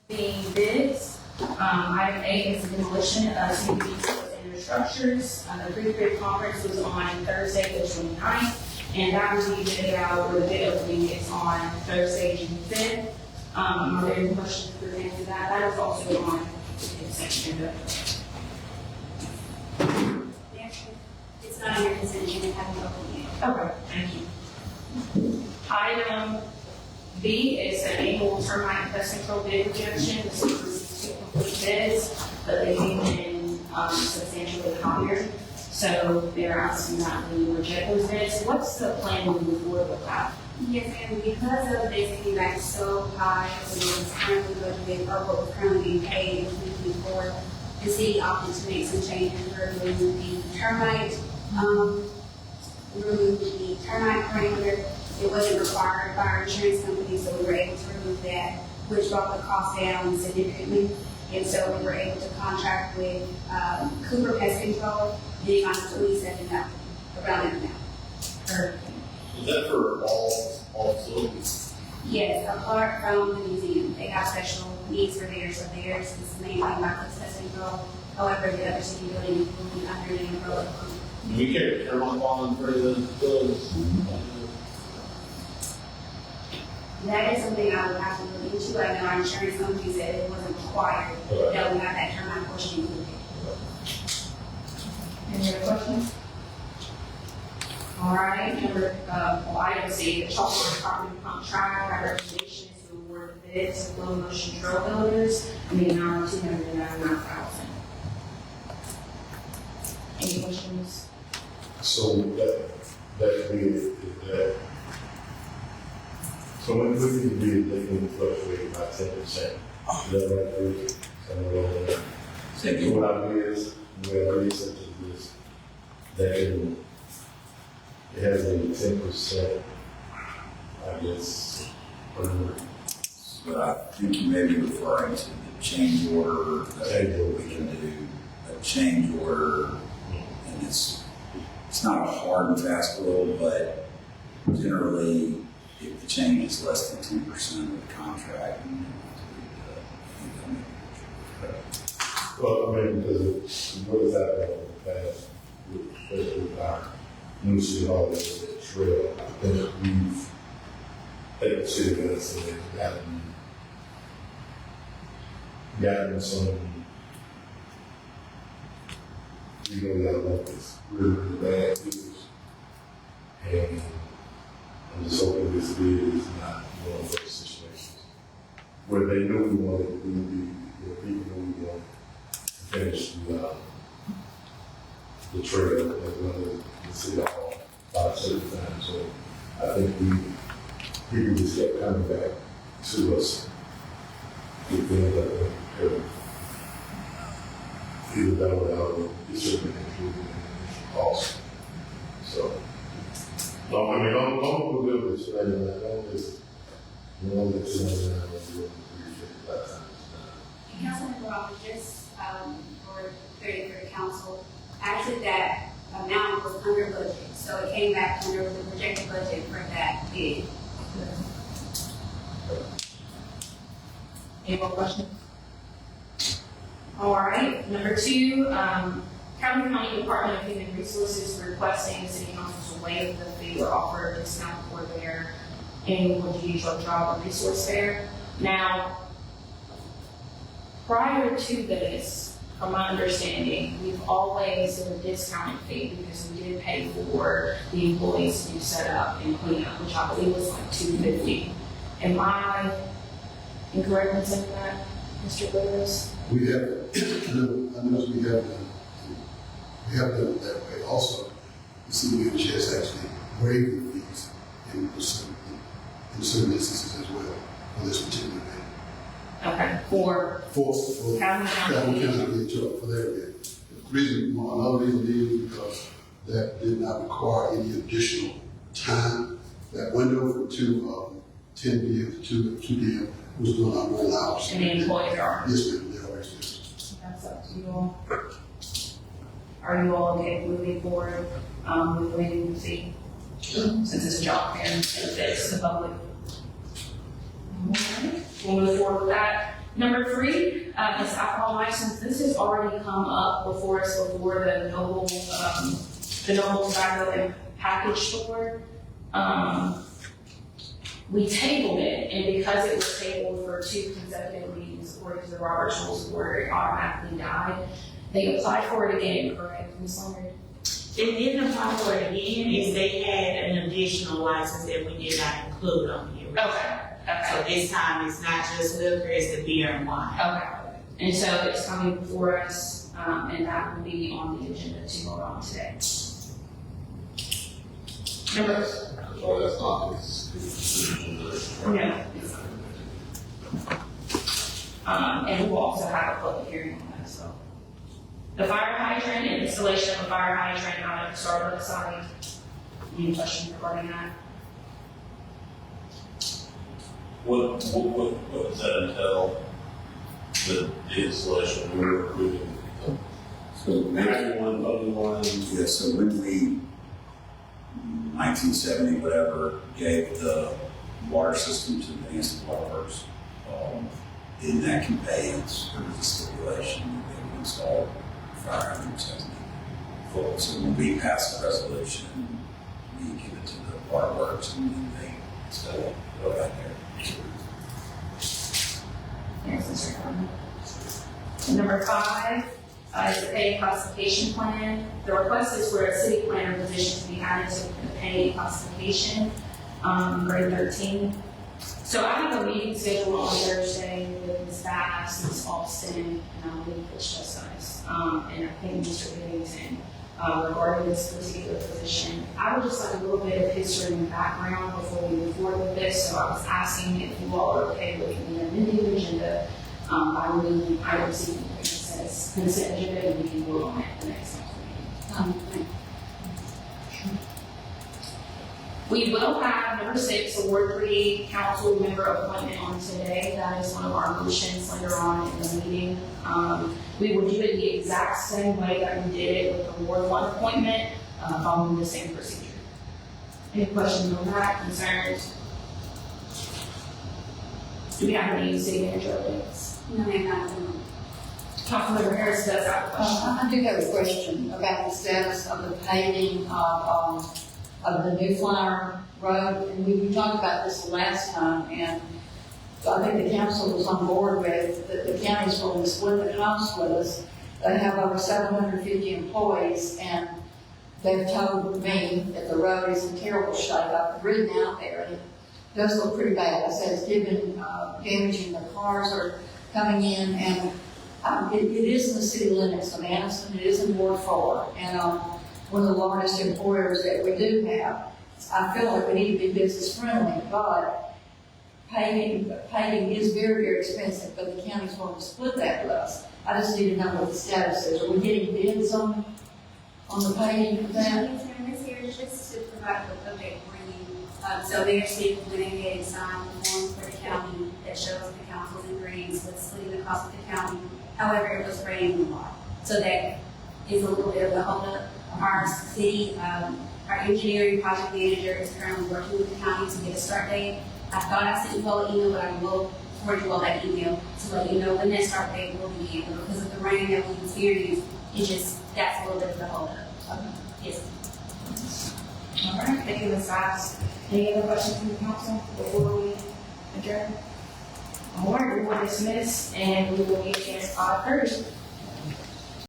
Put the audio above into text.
The bids, item 8 is the demolition of CBD stores and their structures. The pre-bid conference was on Thursday, the 29th, and that will be bid out, or the bid opening is on Thursday, June 5th. Are there any questions pertaining to that? That is also on the consent agenda. It's not on your consent agenda, it hasn't opened yet. Okay, thank you. Item B is an annual termite pest control bid rejection. This is two complete bids, but they came in substantially higher. So they're asking that we reject those bids. What's the plan moving forward with that? Yes, and because of this came back so high, it was currently budgeted, or what was currently being paid in 2024, the city opted to make some changes, remove the termite parameter. It wasn't required by our insurance company, so we were able to remove that, which brought the cost down significantly. And so we were able to contract with Cooper Pest Control, getting on $27,000, around that amount. Is that for all facilities? Yes, apart from the museum, they have special needs for theirs, so theirs is mainly by Pest Control. However, the other city buildings will be under the umbrella. We carry a termite bond for the facilities. That is something I would have to look into. I know our insurance company said it wasn't required, that we have that termite portion included. Any other questions? All right, item C, the Chalkboard property contract. My recommendation is to award the bid to Flow Motion Trail Builders in the amount of $299,000. Any questions? So that bid is that. So when we look at the bid, they can fluctuate by 10%. Is that right, Bruce? So what I mean is, when I research this, that it has a 10%, I guess, per. But I think you may be referring to the change order that we can do a change order, and it's not a hard and fast rule, but generally, if the change is less than 10% of the contract, Well, I mean, because what has happened in the past, especially with our new city hall, is that trail. I think we've, at the city of Anniston, gotten some, we got like this really, really bad news. And I'm just hoping this bid is not one of those situations where they knew we wanted to be, people knew we wanted to finish the trail as well as the city hall by a certain time. So I think people just kept coming back to us with things that were either done without it certainly included in the cost. So, no, I mean, don't do this, right? Don't just, you know, that $299 by the time it's done. Councilman Rob, just for the council, actually that amount was under budget, so it came back under the projected budget for that bid. Any more questions? All right, number 2, County Department of Human Resources requesting the City Council to waive the fee or offer a discount for their annual judicial job or resource fair. Now, prior to this, from my understanding, we've always done a discounted fee because we did pay for the employees to do setup and cleanup, which I believe was like $250. Am I incorrect in saying that, Mr. Lewis? We have, I know we have done it that way. Also, the CDH has actually waived the fees in certain instances as well for this particular bid. Okay, for County for their bid. Another reason is because that did not require any additional time. That window from 10 p.m. to 2 p.m. was doing our roll hours. And the employees are? Yes, ma'am, they always do. That's up to you all. Are you all okay moving forward with waiving the fee? Since it's a job fair and it's the public. All right. We'll move forward with that. Number 3 is alcohol license. This has already come up before us before the Noble Tobacco and Package Store. We tabled it, and because it was tabled for 2 consecutive meetings, according to the Robert's Rules of Order, it automatically died. They applied for it again, correct, Ms. Leonard? They didn't apply for it again, is they had an additional license that we did not include on here. Okay. So this time it's not just liquor, it's the beer and wine. Okay. And so it's coming before us, and that will be on the agenda to vote on today. Number. Oh, that's not. No. And we'll also have a public hearing on that, so. The fire hydrant and installation of a fire hydrant out at the Starbucks site. Any questions regarding that? What does that entail? The installation, we were approving So manual one, other one? yeah, so when we, 1970, whatever, gave the water system to Anniston Waterworks, in that conveyance, there was a stipulation that they would install fire hydrants as needed. So when we pass the resolution, we give it to the waterworks and then they install it right there. Yes, Mr. Conlon. Number 5 is the pay classification plan. The request is for a city planner position to be added to the pay classification, grade 13. So I have a meeting scheduled on Thursday with Ms. Bass, Ms. Austin, and I believe it's just us, and I think Mr. Whittington, regarding this particular position. I would just like a little bit of history and background before we move forward with this. So I was asking if you all are okay with the amending agenda by removing item C, which says consent agenda, and we can vote on it at the next meeting. We will have number 6, a Ward 3 council member appointment on today. That is one of our motions later on in the meeting. We will do it the exact same way that we did it with the Ward 1 appointment, following the same procedure. Any questions on that, concerns? Do we have any city manager updates? No, ma'am, not Councilmember Harris does have a question. I do have a question about the status of the paving of the New Flyer Road. And we talked about this the last time, and I think the council was on board with that the county's willing to split the cost with us. They have over 750 employees, and they've told me that the road is in terrible shape. I've ridden out there, and it does look pretty bad. I said it's given damaging the cars are coming in, and it is in the city limits of Anniston. It is in Ward 4, and one of the largest employers that we do have. I feel like we need to be business friendly, but paving is very, very expensive, but the county's willing to split that with us. I just need to know what the status is. Are we getting bids on the paving of that? Yes, ma'am, Ms. Ciara, just to provide an update for you. So they are still implementing and signed the form for the county that shows the council's agreements with splitting the cost of the county. However, it was raining a lot. So that is a little bit of a holdup. Our city, our engineering project manager is currently working with the county to get a start date. I thought I sent you all an email, but I will forward you all that email to let you know when that start date will begin. But because of the rain that we experienced, that's a little bit of the holdup. Yes. All right, thank you, Ms. Bass. Any other questions from the council before we adjourn? All right, we will dismiss, and we will meet again at 5:30.